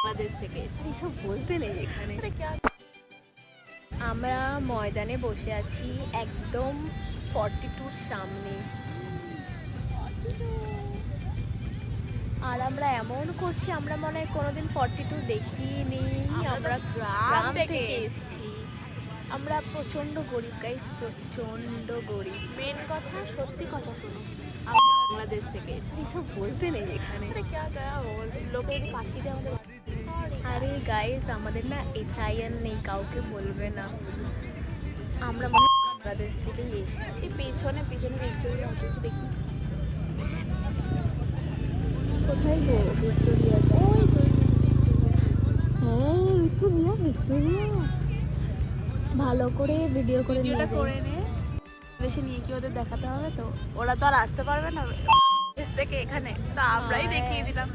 বাংলাদেশ থেকে এসব বলতে নেই এখানে। আমরা ময়দানে বসে আছি একদম 42-র সামনে, আর আমরা এমন করছি আমরা মনে হয় কোনোদিন 42 দেখিনি। আমরা গ্রাম থেকে এসেছি, আমরা প্রচন্ড গরিব গাইস, প্রচন্ড গরিব। মেন কথা, সত্যি কথা শুনো, আমরা বাংলাদেশ থেকে এসব বলতে নেই এখানে। লোকে যদি পাঠিয়ে দেয় আমাদের। আরে গাইস, আমাদের না এসআইএন নেই, কাউকে বলবে না। আমরা মনে হয় বাংলাদেশ থেকেই এসেছি। পেছনে পেছনে ভিক্টোরিয়া অফিস দেখি। কোথায় গো? ভিক্টোরিয়া। ওই তো। হ্যাঁ, ভিক্টোরিয়া ভিক্টোরিয়া। ভালো করে ভিডিও করে ভিডিওটা নিয়ে করে নে, দেশে নিয়ে কি ওদের দেখাতে হবে তো, ওরা তো আর আসতে পারবে না দেশ থেকে এখানে, তো আমরাই দেখিয়ে দিলাম।